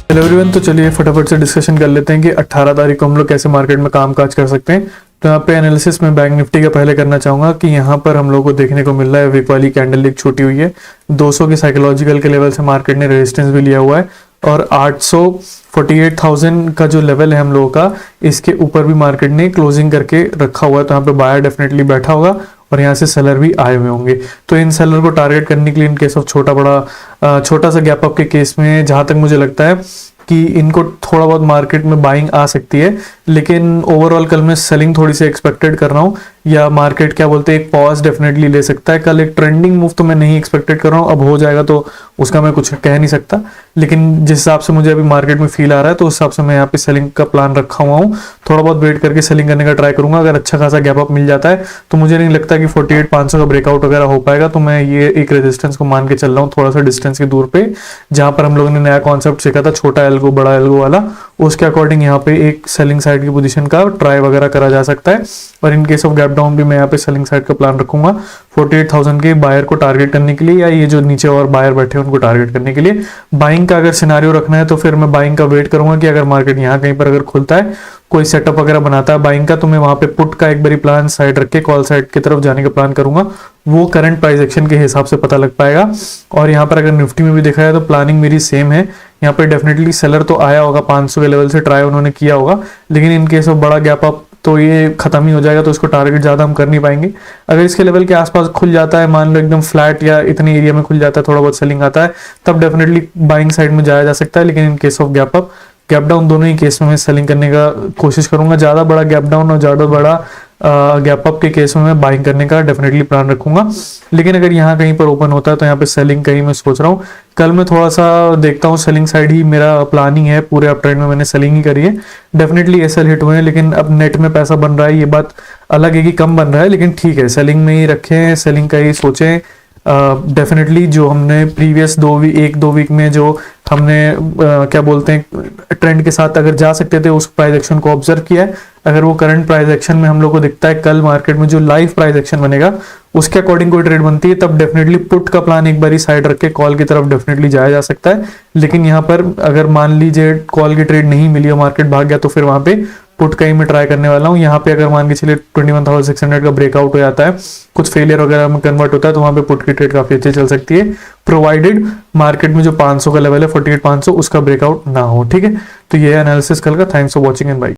Hello everyone, तो चलिए फटाफट से डिस्कशन कर लेते हैं कि 18 तारीख को हम लोग कैसे मार्केट में काम काज कर सकते हैं। तो यहाँ पे एनालिसिस में बैंक निफ्टी का पहले करना चाहूंगा कि यहाँ पर हम लोग को देखने को मिल रहा है वीक वाली कैंडल एक छोटी हुई है। 200 के साइकोलॉजिकल के लेवल से मार्केट ने रेजिस्टेंस भी लिया हुआ है और 848,000 का जो लेवल है हम लोगों का, इसके ऊपर भी मार्केट ने क्लोजिंग करके रखा हुआ है। तो यहाँ पे बायर डेफिनेटली बैठा होगा और यहाँ से सेलर भी आए हुए होंगे। तो इन सेलर को टारगेट करने के लिए इन केस ऑफ छोटा सा गैप अप के केस में जहां तक मुझे लगता है कि इनको थोड़ा बहुत मार्केट में बाइंग आ सकती है, लेकिन ओवरऑल कल मैं सेलिंग थोड़ी सी एक्सपेक्टेड कर रहा हूँ, या मार्केट क्या बोलते हैं एक पॉज डेफिनेटली ले सकता है। कल एक ट्रेंडिंग मूव तो मैं नहीं एक्सपेक्टेड कर रहा हूँ, अब हो जाएगा तो उसका मैं कुछ कह नहीं सकता, लेकिन जिस हिसाब से मुझे अभी मार्केट में फील आ रहा है तो उस हिसाब से मैं यहाँ पे सेलिंग का प्लान रखा हुआ हूँ। थोड़ा बहुत वेट करके सेलिंग करने का ट्राई करूंगा। अगर अच्छा खासा गैप अप मिल जाता है तो मुझे नहीं लगता कि 48,500 का ब्रेकआउट वगैरह हो पाएगा। तो मैं ये एक रेजिस्टेंस को मान के चल रहा हूँ थोड़ा सा डिस्टेंस के दूर पे, जहां पर हम लोगों ने नया कॉन्सेप्ट सीखा था छोटा एल्गो बड़ा एल्गो वाला, उसके अकॉर्डिंग यहाँ पे एक सेलिंग साइड की पोजीशन का ट्राई वगैरह करा जा सकता है। और in case of gap down भी मैं यहाँ पे सेलिंग साइड का प्लान रखूंगा 48,000 के बायर को टारगेट करने के लिए, या ये जो नीचे और बायर बैठे हैं उनको टारगेट करने के लिए। बाइंग का अगर सिनारियो रखना है तो फिर मैं बाइंग का वेट करूंगा कि अगर मार्केट यहाँ कहीं पर अगर खुलता है, कोई सेटअप वगैरह बनाता है बाइंग का, तो मैं वहां पे पुट का एक बारी प्लान साइड रख के कॉल साइड की तरफ जाने का प्लान करूंगा। वो करंट प्राइस एक्शन के हिसाब से पता लग पाएगा। और यहाँ पर अगर निफ्टी में भी देखा जाए तो प्लानिंग मेरी सेम है। यहाँ पे डेफिनेटली सेलर तो आया होगा 500 के लेवल से ट्राई उन्होंने किया होगा, लेकिन इन केस ऑफ बड़ा गैप अप तो ये खत्म ही हो जाएगा, तो इसको टारगेट ज्यादा हम कर नहीं पाएंगे। अगर इसके लेवल के आसपास खुल जाता है, मान लो एकदम फ्लैट या इतने एरिया में खुल जाता है, थोड़ा बहुत सेलिंग आता है, तब डेफिनेटली बाइंग साइड में जाया जा सकता है। लेकिन in case of gap up gap down दोनों ही केस में मैं सेलिंग करने का कोशिश करूंगा। ज्यादा बड़ा गैप डाउन और ज्यादा बड़ा गैप अप के केस में मैं बाइंग करने का डेफिनेटली प्लान रखूंगा। लेकिन अगर यहाँ कहीं पर ओपन होता है तो यहाँ पे सेलिंग कहीं मैं सोच रहा हूँ। कल मैं थोड़ा सा देखता हूँ, सेलिंग साइड ही मेरा प्लानिंग है। पूरे अप ट्रेंड में मैंने सेलिंग ही करी है, डेफिनेटली एसएल हिट हुए हैं, लेकिन अब नेट में पैसा बन रहा है, ये बात अलग है कि कम बन रहा है, लेकिन ठीक है सेलिंग में ही रखें, सेलिंग का ही सोचें। डेफिनेटली जो हमने प्रीवियस 1-2 वीक में जो हमने क्या बोलते हैं ट्रेंड के साथ अगर जा सकते थे, उस प्राइस एक्शन को ऑब्जर्व किया है। अगर वो करंट प्राइस एक्शन में हम लोग को दिखता है कल मार्केट में जो लाइव प्राइस एक्शन बनेगा उसके अकॉर्डिंग कोई ट्रेड बनती है, तब डेफिनेटली पुट का प्लान एक बारी साइड रख के कॉल की तरफ डेफिनेटली जाया जा सकता है। लेकिन यहाँ पर अगर मान लीजिए कॉल की ट्रेड नहीं मिली और मार्केट भाग गया तो फिर वहां पे पुट का ही मैं ट्राई करने वाला हूँ। यहाँ पे अगर मान के चलिए 21,600 का ब्रेकआउट हो जाता है, कुछ फेलियर वगैरह में कन्वर्ट होता है, तो वहां पे पुट की ट्रेड काफी अच्छी चल सकती है, प्रोवाइडेड मार्केट में जो 500 का लेवल है 48,500 उसका ब्रेकआउट ना हो। ठीक है, तो ये एनालिसिस कल का। Thanks for watching and bye.